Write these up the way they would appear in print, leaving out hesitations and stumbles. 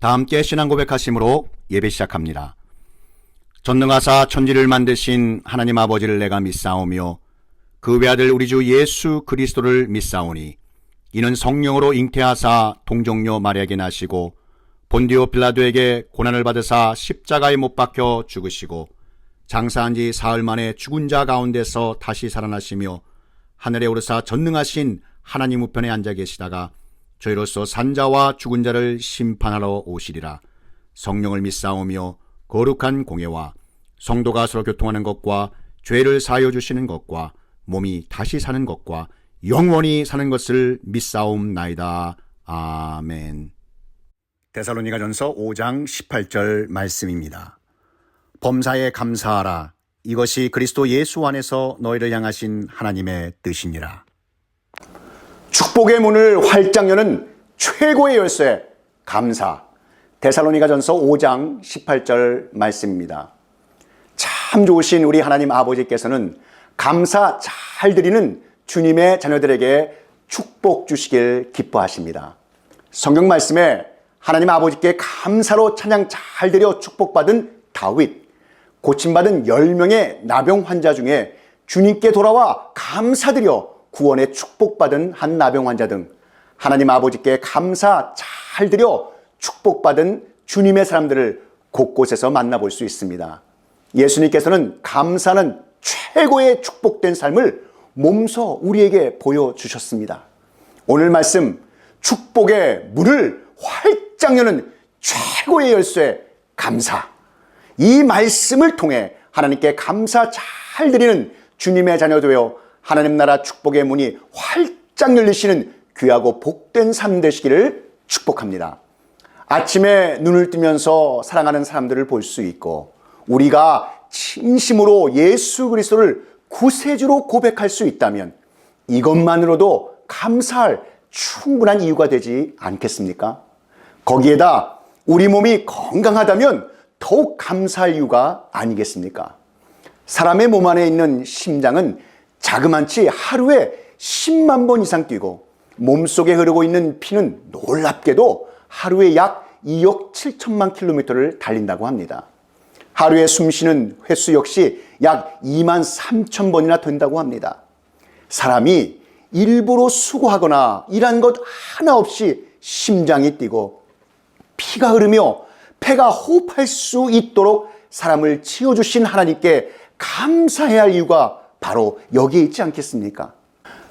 다 함께 신앙 고백하심으로 예배 시작합니다. 전능하사 천지를 만드신 하나님 아버지를 내가 믿사오며 그 외아들 우리 주 예수 그리스도를 믿사오니 이는 성령으로 잉태하사 동정녀 마리아에게 나시고 본디오 빌라도에게 고난을 받으사 십자가에 못 박혀 죽으시고 장사한 지 사흘 만에 죽은 자 가운데서 다시 살아나시며 하늘에 오르사 전능하신 하나님 우편에 앉아 계시다가 저희로서 산자와 죽은 자를 심판하러 오시리라. 성령을 믿사오며 거룩한 공예와 성도가 서로 교통하는 것과 죄를 사하여 주시는 것과 몸이 다시 사는 것과 영원히 사는 것을 믿사옵나이다. 아멘. 데살로니가전서 5장 18절 말씀입니다. 범사에 감사하라. 이것이 그리스도 예수 안에서 너희를 향하신 하나님의 뜻이니라. 축복의 문을 활짝 여는 최고의 열쇠, 감사. 데살로니가전서 5장 18절 말씀입니다. 참 좋으신 우리 하나님 아버지께서는 감사 잘 드리는 주님의 자녀들에게 축복 주시길 기뻐하십니다. 성경 말씀에 하나님 아버지께 감사로 찬양 잘 드려 축복받은 다윗, 고침받은 10명의 나병 환자 중에 주님께 돌아와 감사드려 구원의 축복받은 한 나병 환자 등 하나님 아버지께 감사 잘 드려 축복받은 주님의 사람들을 곳곳에서 만나볼 수 있습니다. 예수님께서는 감사는 최고의 축복된 삶을 몸소 우리에게 보여주셨습니다. 오늘 말씀, 축복의 문을 활짝 여는 최고의 열쇠, 감사. 이 말씀을 통해 하나님께 감사 잘 드리는 주님의 자녀 되어 하나님 나라 축복의 문이 활짝 열리시는 귀하고 복된 삶 되시기를 축복합니다. 아침에 눈을 뜨면서 사랑하는 사람들을 볼 수 있고 우리가 진심으로 예수 그리스도를 구세주로 고백할 수 있다면 이것만으로도 감사할 충분한 이유가 되지 않겠습니까? 거기에다 우리 몸이 건강하다면 더욱 감사할 이유가 아니겠습니까? 사람의 몸 안에 있는 심장은 자그만치 하루에 10만 번 이상 뛰고 몸속에 흐르고 있는 피는 놀랍게도 하루에 약 2억 7천만 킬로미터를 달린다고 합니다. 하루에 숨쉬는 횟수 역시 약 2만 3천 번이나 된다고 합니다. 사람이 일부러 수고하거나 일한 것 하나 없이 심장이 뛰고 피가 흐르며 폐가 호흡할 수 있도록 사람을 지어주신 하나님께 감사해야 할 이유가 바로 여기에 있지 않겠습니까?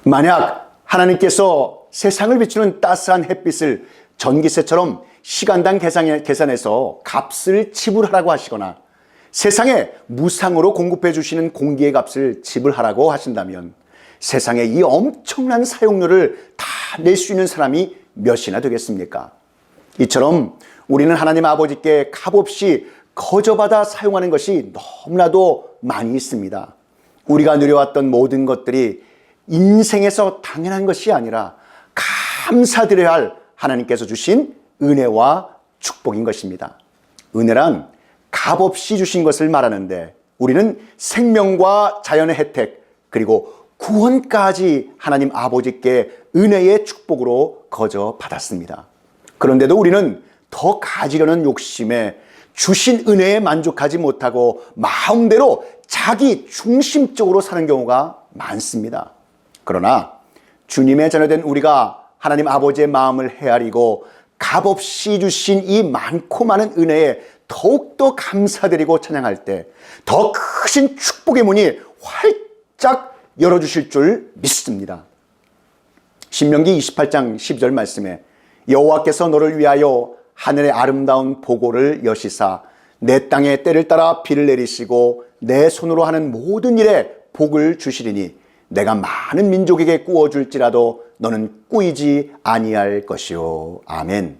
만약 하나님께서 세상을 비추는 따스한 햇빛을 전기세처럼 시간당 계산해서 값을 지불하라고 하시거나 세상에 무상으로 공급해 주시는 공기의 값을 지불하라고 하신다면 세상에 이 엄청난 사용료를 다 낼 수 있는 사람이 몇이나 되겠습니까? 이처럼 우리는 하나님 아버지께 값없이 거저받아 사용하는 것이 너무나도 많이 있습니다. 우리가 누려왔던 모든 것들이 인생에서 당연한 것이 아니라 감사드려야 할 하나님께서 주신 은혜와 축복인 것입니다. 은혜란 값없이 주신 것을 말하는데 우리는 생명과 자연의 혜택 그리고 구원까지 하나님 아버지께 은혜의 축복으로 거저 받았습니다. 그런데도 우리는 더 가지려는 욕심에 주신 은혜에 만족하지 못하고 마음대로 자기 중심적으로 사는 경우가 많습니다. 그러나 주님의 자녀된 우리가 하나님 아버지의 마음을 헤아리고 값없이 주신 이 많고 많은 은혜에 더욱더 감사드리고 찬양할 때 더 크신 축복의 문이 활짝 열어주실 줄 믿습니다. 신명기 28장 12절 말씀에 여호와께서 너를 위하여 하늘의 아름다운 보고를 여시사 내 땅에 때를 따라 비를 내리시고 내 손으로 하는 모든 일에 복을 주시리니 내가 많은 민족에게 꾸어줄지라도 너는 꾸이지 아니할 것이요. 아멘.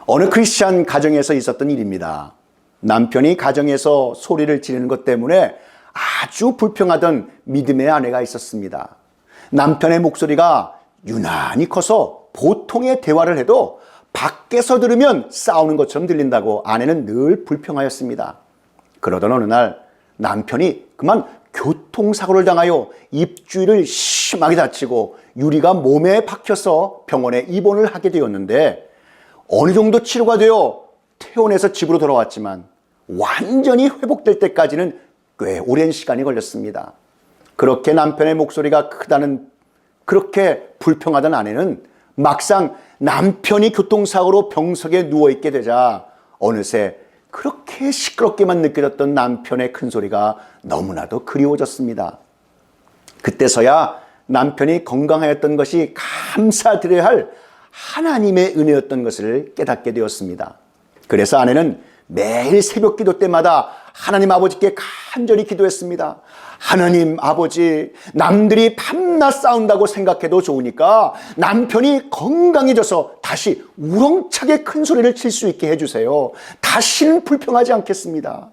어느 크리스찬 가정에서 있었던 일입니다. 남편이 가정에서 소리를 지르는 것 때문에 아주 불평하던 믿음의 아내가 있었습니다. 남편의 목소리가 유난히 커서 보통의 대화를 해도 밖에서 들으면 싸우는 것처럼 들린다고 아내는 늘 불평하였습니다. 그러던 어느 날 남편이 그만 교통사고를 당하여 입주위를 심하게 다치고 유리가 몸에 박혀서 병원에 입원을 하게 되었는데 어느 정도 치료가 되어 퇴원해서 집으로 돌아왔지만 완전히 회복될 때까지는 꽤 오랜 시간이 걸렸습니다. 그렇게 남편의 목소리가 크다는, 그렇게 불평하던 아내는 막상 남편이 교통사고로 병석에 누워있게 되자 어느새 그렇게 시끄럽게만 느껴졌던 남편의 큰 소리가 너무나도 그리워졌습니다. 그때서야 남편이 건강하였던 것이 감사드려야 할 하나님의 은혜였던 것을 깨닫게 되었습니다. 그래서 아내는 매일 새벽 기도 때마다 하나님 아버지께 간절히 기도했습니다. 하나님 아버지, 남들이 밤낮 싸운다고 생각해도 좋으니까 남편이 건강해져서 다시 우렁차게 큰 소리를 칠 수 있게 해주세요. 다시는 불평하지 않겠습니다.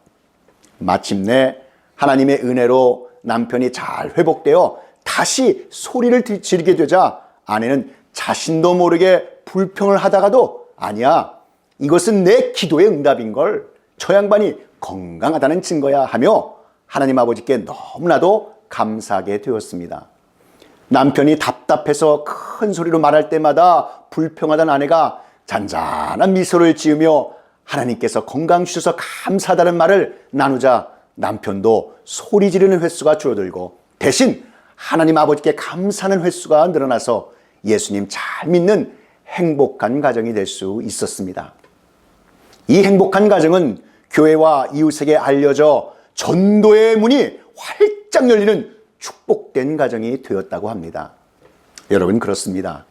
마침내 하나님의 은혜로 남편이 잘 회복되어 다시 소리를 지르게 되자 아내는 자신도 모르게 불평을 하다가도 아니야, 이것은 내 기도의 응답인걸, 저 양반이 건강하다는 증거야 하며 하나님 아버지께 너무나도 감사하게 되었습니다. 남편이 답답해서 큰 소리로 말할 때마다 불평하던 아내가 잔잔한 미소를 지으며 하나님께서 건강 주셔서 감사하다는 말을 나누자 남편도 소리 지르는 횟수가 줄어들고 대신 하나님 아버지께 감사하는 횟수가 늘어나서 예수님 잘 믿는 행복한 가정이 될 수 있었습니다. 이 행복한 가정은 교회와 이웃에게 알려져 전도의 문이 활짝 열리는 축복된 가정이 되었다고 합니다. 여러분, 그렇습니다.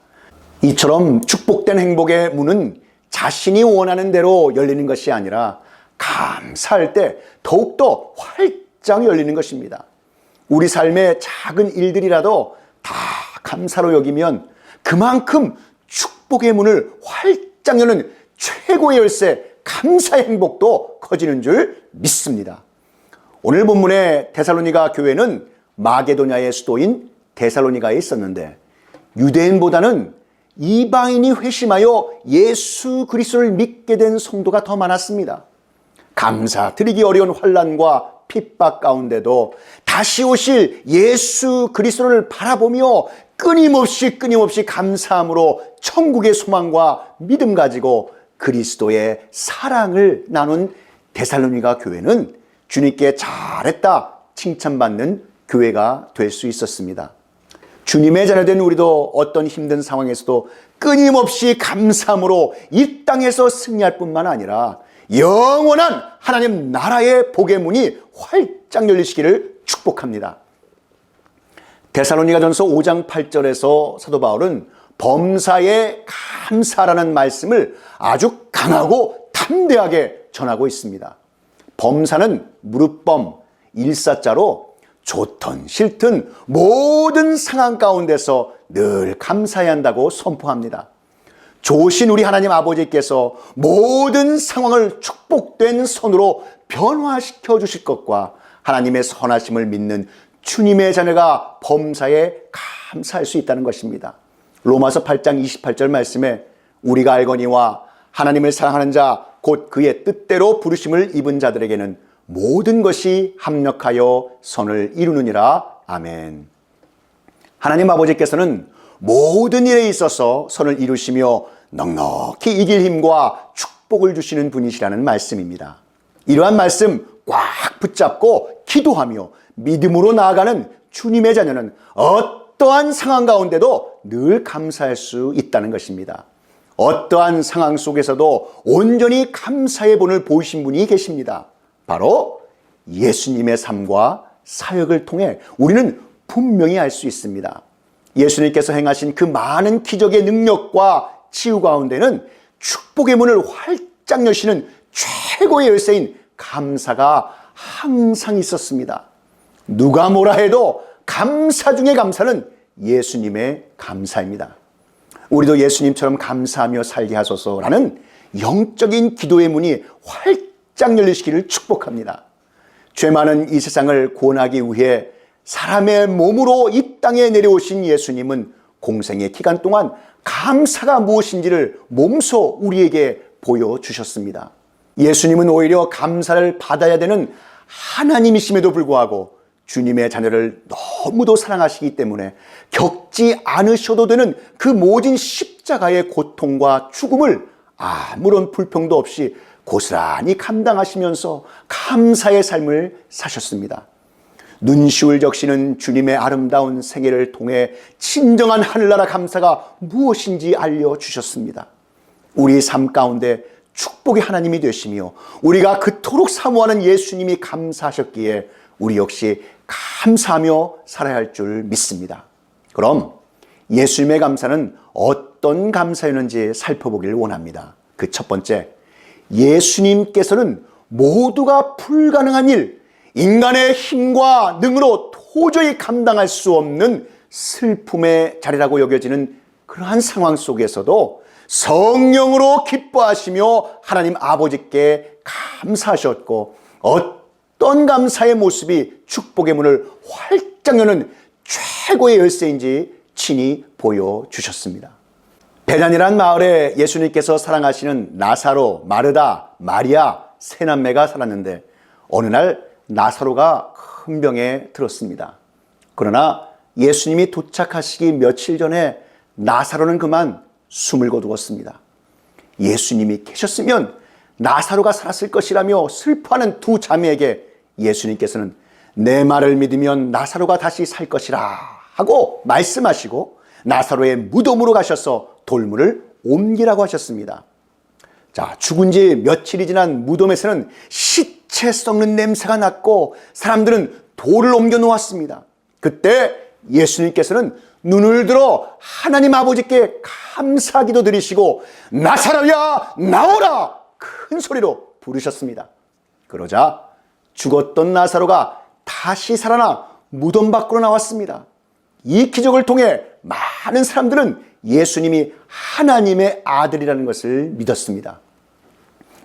이처럼 축복된 행복의 문은 자신이 원하는 대로 열리는 것이 아니라 감사할 때 더욱더 활짝 열리는 것입니다. 우리 삶의 작은 일들이라도 다 감사로 여기면 그만큼 축복의 문을 활짝 여는 최고의 열쇠, 감사의 행복도 커지는 줄 믿습니다. 오늘 본문의 데살로니가 교회는 마게도냐의 수도인 데살로니가에 있었는데 유대인보다는 이방인이 회심하여 예수 그리스도를 믿게 된 성도가 더 많았습니다. 감사드리기 어려운 환난과 핍박 가운데도 다시 오실 예수 그리스도를 바라보며 끊임없이 감사함으로 천국의 소망과 믿음 가지고 그리스도의 사랑을 나눈 데살로니가 교회는 주님께 잘했다 칭찬받는 교회가 될 수 있었습니다. 주님의 자녀된 우리도 어떤 힘든 상황에서도 끊임없이 감사함으로 이 땅에서 승리할 뿐만 아니라 영원한 하나님 나라의 복의 문이 활짝 열리시기를 축복합니다. 데살로니가전서 5장 8절에서 사도 바울은 범사에 감사라는 말씀을 아주 강하고 담대하게 전하고 있습니다. 범사는 무릇범, 일사자로 좋든 싫든 모든 상황 가운데서 늘 감사해야 한다고 선포합니다. 좋으신 우리 하나님 아버지께서 모든 상황을 축복된 선으로 변화시켜 주실 것과 하나님의 선하심을 믿는 주님의 자녀가 범사에 감사할 수 있다는 것입니다. 로마서 8장 28절 말씀에 우리가 알거니와 하나님을 사랑하는 자 곧 그의 뜻대로 부르심을 입은 자들에게는 모든 것이 합력하여 선을 이루느니라. 아멘. 하나님 아버지께서는 모든 일에 있어서 선을 이루시며 넉넉히 이길 힘과 축복을 주시는 분이시라는 말씀입니다. 이러한 말씀 꽉 붙잡고 기도하며 믿음으로 나아가는 주님의 자녀는 어떠한 상황 가운데도 늘 감사할 수 있다는 것입니다. 어떠한 상황 속에서도 온전히 감사의 본을 보이신 분이 계십니다. 바로 예수님의 삶과 사역을 통해 우리는 분명히 알 수 있습니다. 예수님께서 행하신 그 많은 기적의 능력과 치유 가운데는 축복의 문을 활짝 여시는 최고의 열쇠인 감사가 항상 있었습니다. 누가 뭐라 해도 감사 중에 감사는 예수님의 감사입니다. 우리도 예수님처럼 감사하며 살게 하소서라는 영적인 기도의 문이 활짝 열리시기를 축복합니다. 죄 많은 이 세상을 구원하기 위해 사람의 몸으로 이 땅에 내려오신 예수님은 공생의 기간 동안 감사가 무엇인지를 몸소 우리에게 보여주셨습니다. 예수님은 오히려 감사를 받아야 되는 하나님이심에도 불구하고 주님의 자녀를 너무도 사랑하시기 때문에 겪지 않으셔도 되는 그 모진 십자가의 고통과 죽음을 아무런 불평도 없이 고스란히 감당하시면서 감사의 삶을 사셨습니다. 눈시울 적시는 주님의 아름다운 생애를 통해 진정한 하늘나라 감사가 무엇인지 알려주셨습니다. 우리 삶 가운데 축복의 하나님이 되시며 우리가 그토록 사모하는 예수님이 감사하셨기에 우리 역시 감사하며 살아야 할 줄 믿습니다. 그럼 예수님의 감사는 어떤 감사였는지 살펴보기를 원합니다. 그 첫 번째, 예수님께서는 모두가 불가능한 일, 인간의 힘과 능으로 도저히 감당할 수 없는 슬픔의 자리라고 여겨지는 그러한 상황 속에서도 성령으로 기뻐하시며 하나님 아버지께 감사하셨고, 어떤 감사의 모습이 축복의 문을 활짝 여는 최고의 열쇠인지 친히 보여주셨습니다. 베단이라는 마을에 예수님께서 사랑하시는 나사로, 마르다, 마리아 세 남매가 살았는데 어느 날 나사로가 큰 병에 들었습니다. 그러나 예수님이 도착하시기 며칠 전에 나사로는 그만 숨을 거두었습니다. 예수님이 계셨으면 나사로가 살았을 것이라며 슬퍼하는 두 자매에게 예수님께서는 내 말을 믿으면 나사로가 다시 살 것이라 하고 말씀하시고 나사로의 무덤으로 가셔서 돌문을 옮기라고 하셨습니다. 자, 죽은 지 며칠이 지난 무덤에서는 시체 썩는 냄새가 났고 사람들은 돌을 옮겨 놓았습니다. 그때 예수님께서는 눈을 들어 하나님 아버지께 감사기도 드리시고 나사로야 나오라 큰 소리로 부르셨습니다. 그러자 죽었던 나사로가 다시 살아나 무덤 밖으로 나왔습니다. 이 기적을 통해 많은 사람들은 예수님이 하나님의 아들이라는 것을 믿었습니다.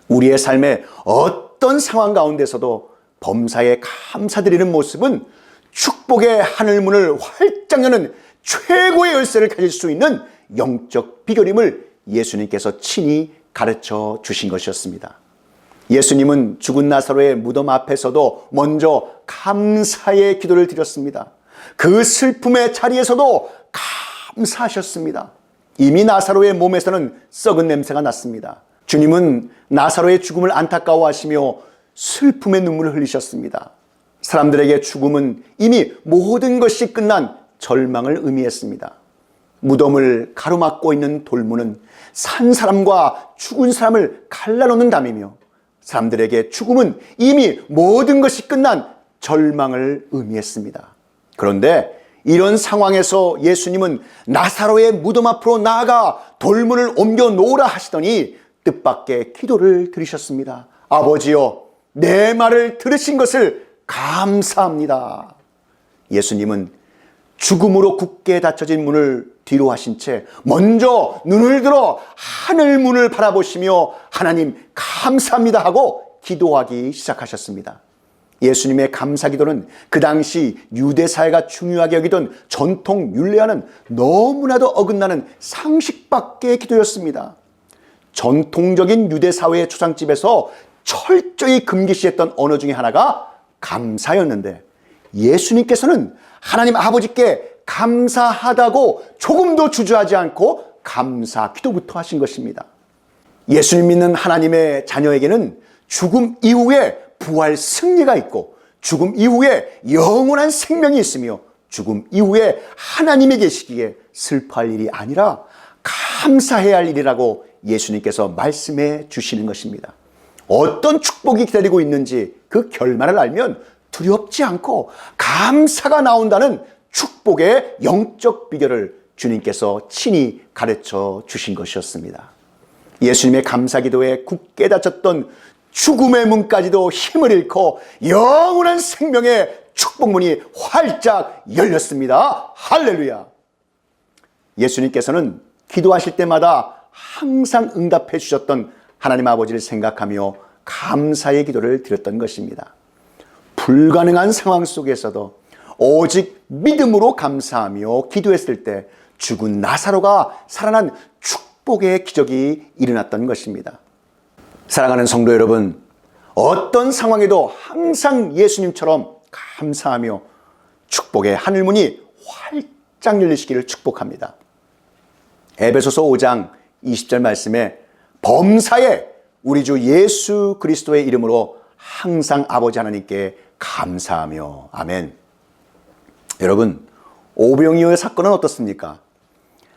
우리의 삶의 어떤 상황 가운데서도 범사에 감사드리는 모습은 축복의 하늘문을 활짝 여는 최고의 열쇠를 가질 수 있는 영적 비결임을 예수님께서 친히 가르쳐 주신 것이었습니다. 예수님은 죽은 나사로의 무덤 앞에서도 먼저 감사의 기도를 드렸습니다. 그 슬픔의 자리에서도 감사하셨습니다. 이미 나사로의 몸에서는 썩은 냄새가 났습니다. 주님은 나사로의 죽음을 안타까워하시며 슬픔의 눈물을 흘리셨습니다. 사람들에게 죽음은 이미 모든 것이 끝난 절망을 의미했습니다. 무덤을 가로막고 있는 돌문은 산 사람과 죽은 사람을 갈라놓는 담이며 사람들에게 죽음은 이미 모든 것이 끝난 절망을 의미했습니다. 그런데 이런 상황에서 예수님은 나사로의 무덤 앞으로 나아가 돌문을 옮겨 놓으라 하시더니 뜻밖의 기도를 드리셨습니다. 아버지여, 내 말을 들으신 것을 감사합니다. 예수님은 죽음으로 굳게 닫혀진 문을 뒤로 하신 채 먼저 눈을 들어 하늘 문을 바라보시며 하나님 감사합니다 하고 기도하기 시작하셨습니다. 예수님의 감사 기도는 그 당시 유대 사회가 중요하게 여기던 전통 율례와는 너무나도 어긋나는 상식 밖의 기도였습니다. 전통적인 유대 사회의 초상집에서 철저히 금기시했던 언어 중에 하나가 감사였는데 예수님께서는 하나님 아버지께 감사하다고 조금도 주저하지 않고 감사 기도부터 하신 것입니다. 예수님 믿는 하나님의 자녀에게는 죽음 이후에 부활 승리가 있고 죽음 이후에 영원한 생명이 있으며 죽음 이후에 하나님이 계시기에 슬퍼할 일이 아니라 감사해야 할 일이라고 예수님께서 말씀해 주시는 것입니다. 어떤 축복이 기다리고 있는지 그 결말을 알면 두렵지 않고 감사가 나온다는 축복의 영적 비결을 주님께서 친히 가르쳐 주신 것이었습니다. 예수님의 감사 기도에 굳게 닫혔던 죽음의 문까지도 힘을 잃고 영원한 생명의 축복문이 활짝 열렸습니다. 할렐루야! 예수님께서는 기도하실 때마다 항상 응답해 주셨던 하나님 아버지를 생각하며 감사의 기도를 드렸던 것입니다. 불가능한 상황 속에서도 오직 믿음으로 감사하며 기도했을 때 죽은 나사로가 살아난 축복의 기적이 일어났던 것입니다. 사랑하는 성도 여러분, 어떤 상황에도 항상 예수님처럼 감사하며 축복의 하늘문이 활짝 열리시기를 축복합니다. 에베소서 5장 20절 말씀에 범사에 우리 주 예수 그리스도의 이름으로 항상 아버지 하나님께 감사하며 아멘. 여러분, 오병이어의 사건은 어떻습니까?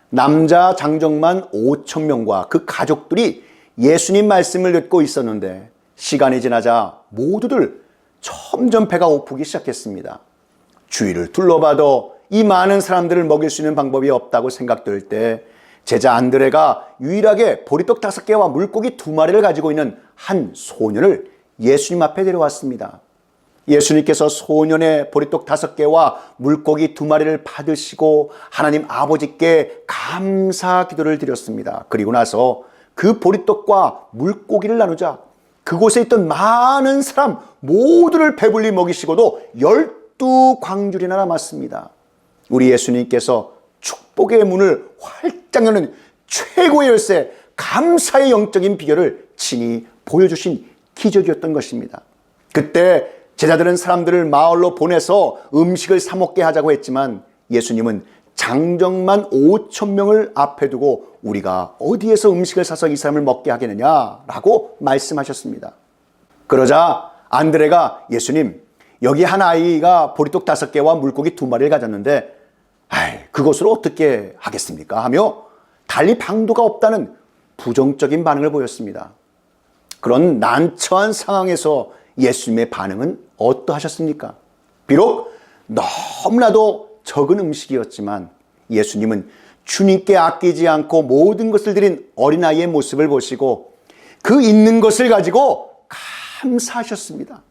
남자 장정만 5천 명과 그 가족들이 예수님 말씀을 듣고 있었는데 시간이 지나자 모두들 점점 배가 고프기 시작했습니다. 주위를 둘러봐도 이 많은 사람들을 먹일 수 있는 방법이 없다고 생각될 때 제자 안드레가 유일하게 보리떡 5개와 물고기 2마리를 가지고 있는 한 소년을 예수님 앞에 데려왔습니다. 예수님께서 소년의 보리떡 5개와 물고기 2마리를 받으시고 하나님 아버지께 감사 기도를 드렸습니다. 그리고 나서 그 보리떡과 물고기를 나누자 그곳에 있던 많은 사람 모두를 배불리 먹이시고도 12광줄이나 남았습니다. 우리 예수님께서 축복의 문을 활짝 여는 최고의 열쇠, 감사의 영적인 비결을 친히 보여주신 기적이었던 것입니다. 그때 제자들은 사람들을 마을로 보내서 음식을 사 먹게 하자고 했지만 예수님은 장정만 5천 명을 앞에 두고 우리가 어디에서 음식을 사서 이 사람을 먹게 하겠느냐라고 말씀하셨습니다. 그러자 안드레가 예수님, 여기 한 아이가 보리떡 5개와 물고기 2마리를 가졌는데 그것으로 어떻게 하겠습니까? 하며 달리 방도가 없다는 부정적인 반응을 보였습니다. 그런 난처한 상황에서 예수님의 반응은 어떠하셨습니까? 비록 너무나도 적은 음식이었지만 예수님은 주님께 아끼지 않고 모든 것을 드린 어린아이의 모습을 보시고 그 있는 것을 가지고 감사하셨습니다.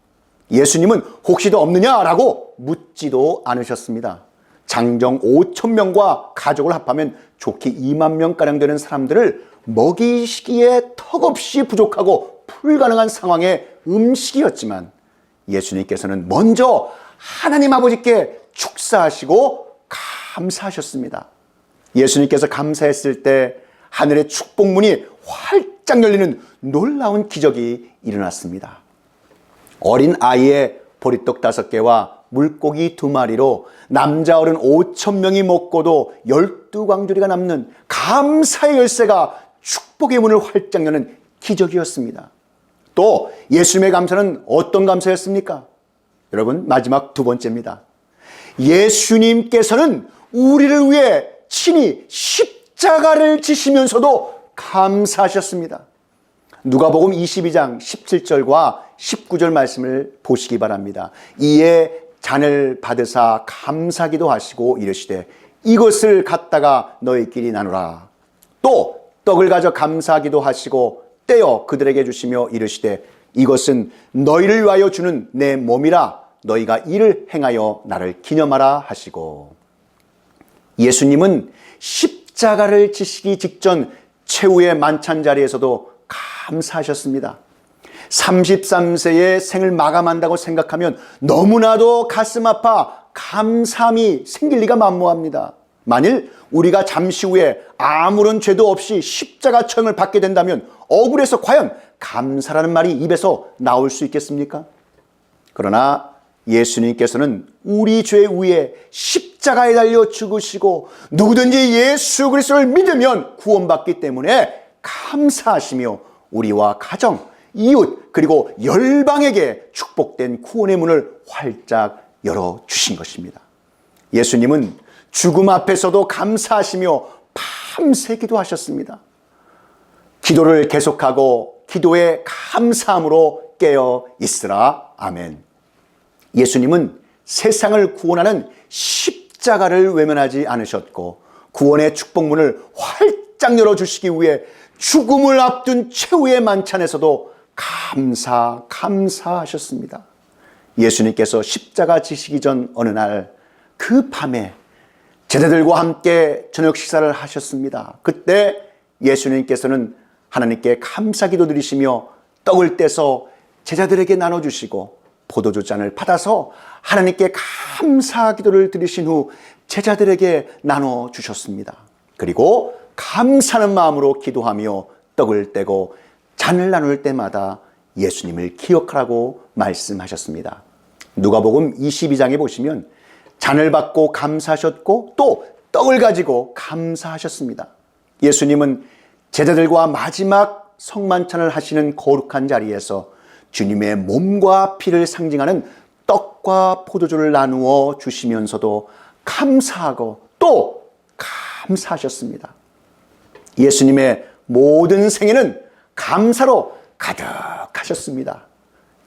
예수님은 혹시 더 없느냐라고 묻지도 않으셨습니다. 장정 5천 명과 가족을 합하면 좋게 2만 명가량 되는 사람들을 먹이시기에 턱없이 부족하고 불가능한 상황의 음식이었지만 예수님께서는 먼저 하나님 아버지께 축사하시고 감사하셨습니다. 예수님께서 감사했을 때 하늘의 축복문이 활짝 열리는 놀라운 기적이 일어났습니다. 어린 아이의 보리떡 5개와 물고기 2마리로 남자 어른 5천 명이 먹고도 12광주리가 남는 감사의 열쇠가 축복의 문을 활짝 여는 기적이었습니다. 또 예수님의 감사는 어떤 감사였습니까? 여러분, 마지막 2번째입니다. 예수님께서는 우리를 위해 친히 십자가를 지시면서도 감사하셨습니다. 누가복음 22장 17절과 19절 말씀을 보시기 바랍니다. 이에 잔을 받으사 감사기도 하시고 이르시되 이것을 갖다가 너희끼리 나누라. 또 떡을 가져 감사하기도 하시고 떼어 그들에게 주시며 이르시되 이것은 너희를 위하여 주는 내 몸이라. 너희가 이를 행하여 나를 기념하라 하시고. 예수님은 십자가를 지시기 직전 최후의 만찬 자리에서도 감사하셨습니다. 33세의 생을 마감한다고 생각하면 너무나도 가슴 아파 감사함이 생길 리가 만무합니다. 만일 우리가 잠시 후에 아무런 죄도 없이 십자가 처형을 받게 된다면 억울해서 과연 감사라는 말이 입에서 나올 수 있겠습니까? 그러나 예수님께서는 우리 죄 위에 십자가에 달려 죽으시고 누구든지 예수 그리스도를 믿으면 구원받기 때문에 감사하시며 우리와 가정, 이웃 그리고 열방에게 축복된 구원의 문을 활짝 열어주신 것입니다. 예수님은 죽음 앞에서도 감사하시며 밤새 기도하셨습니다. 기도를 계속하고 기도에 감사함으로 깨어 있으라. 아멘. 예수님은 세상을 구원하는 십자가를 외면하지 않으셨고 구원의 축복문을 활짝 열어주시기 위해 죽음을 앞둔 최후의 만찬에서도 감사하셨습니다. 예수님께서 십자가 지시기 전 어느 날 그 밤에 제자들과 함께 저녁 식사를 하셨습니다. 그때 예수님께서는 하나님께 감사기도 드리시며 떡을 떼서 제자들에게 나눠주시고 포도주 잔을 받아서 하나님께 감사기도를 드리신 후 제자들에게 나눠주셨습니다. 그리고 감사하는 마음으로 기도하며 떡을 떼고 잔을 나눌 때마다 예수님을 기억하라고 말씀하셨습니다. 누가복음 22장에 보시면 잔을 받고 감사하셨고 또 떡을 가지고 감사하셨습니다. 예수님은 제자들과 마지막 성만찬을 하시는 거룩한 자리에서 주님의 몸과 피를 상징하는 떡과 포도주를 나누어 주시면서도 감사하고 또 감사하셨습니다. 예수님의 모든 생애는 감사로 가득하셨습니다.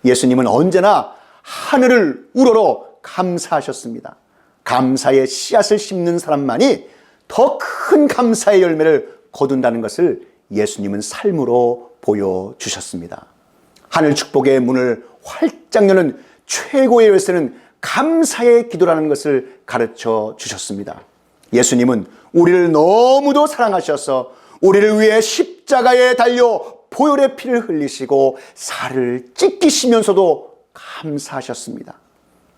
예수님은 언제나 하늘을 우러러 감사하셨습니다. 감사의 씨앗을 심는 사람만이 더 큰 감사의 열매를 거둔다는 것을 예수님은 삶으로 보여주셨습니다. 하늘 축복의 문을 활짝 여는 최고의 열쇠는 감사의 기도라는 것을 가르쳐 주셨습니다. 예수님은 우리를 너무도 사랑하셔서 우리를 위해 십자가에 달려 보혈의 피를 흘리시고 살을 찢기시면서도 감사하셨습니다.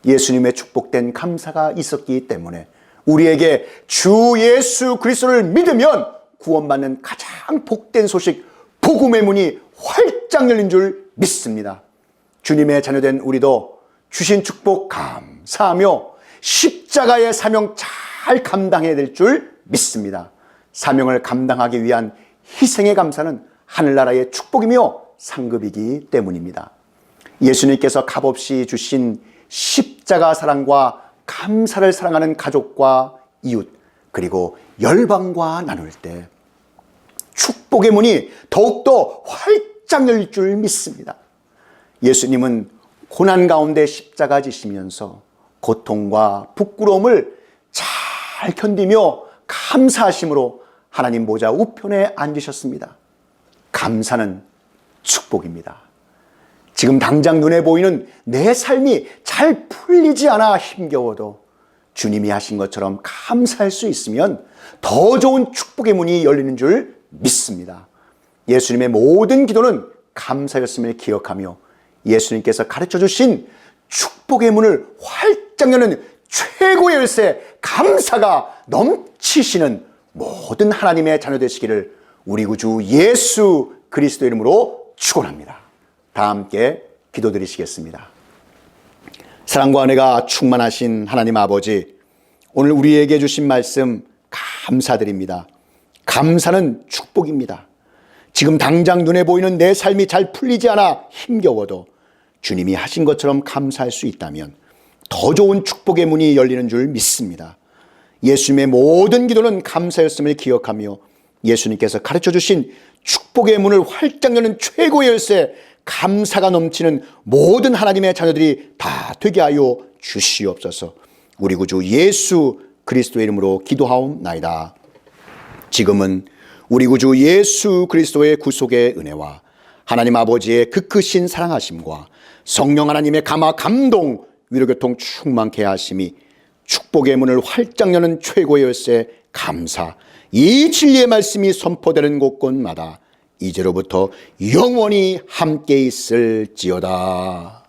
예수님의 축복된 감사가 있었기 때문에 우리에게 주 예수 그리스도를 믿으면 구원받는 가장 복된 소식, 복음의 문이 활짝 열린 줄 믿습니다. 주님의 자녀된 우리도 주신 축복 감사하며 십자가의 사명 잘 감당해야 될 줄 믿습니다. 사명을 감당하기 위한 희생의 감사는 하늘나라의 축복이며 상급이기 때문입니다. 예수님께서 값없이 주신 십자가 사랑과 감사를 사랑하는 가족과 이웃 그리고 열방과 나눌 때 축복의 문이 더욱더 활짝 열릴 줄 믿습니다. 예수님은 고난 가운데 십자가 지시면서 고통과 부끄러움을 잘 견디며 감사하심으로 하나님 보좌 우편에 앉으셨습니다. 감사는 축복입니다. 지금 당장 눈에 보이는 내 삶이 잘 풀리지 않아 힘겨워도 주님이 하신 것처럼 감사할 수 있으면 더 좋은 축복의 문이 열리는 줄 믿습니다. 예수님의 모든 기도는 감사였음을 기억하며 예수님께서 가르쳐 주신 축복의 문을 활짝 여는 최고의 열쇠 감사가 넘치시는 모든 하나님의 자녀 되시기를 우리 구주 예수 그리스도 이름으로 축원합니다. 다 함께 기도드리시겠습니다. 사랑과 은혜가 충만하신 하나님 아버지, 오늘 우리에게 주신 말씀 감사드립니다. 감사는 축복입니다. 지금 당장 눈에 보이는 내 삶이 잘 풀리지 않아 힘겨워도 주님이 하신 것처럼 감사할 수 있다면 더 좋은 축복의 문이 열리는 줄 믿습니다. 예수님의 모든 기도는 감사였음을 기억하며 예수님께서 가르쳐 주신 축복의 문을 활짝 여는 최고의 열쇠 감사가 넘치는 모든 하나님의 자녀들이 다 되게 하여 주시옵소서. 우리 구주 예수 그리스도의 이름으로 기도하옵나이다. 지금은 우리 구주 예수 그리스도의 구속의 은혜와 하나님 아버지의 그 크신 사랑하심과 성령 하나님의 감화 감동 위로교통 충만케 하심이 축복의 문을 활짝 여는 최고의 열쇠 감사, 이 진리의 말씀이 선포되는 곳곳마다 이제로부터 영원히 함께 있을지어다.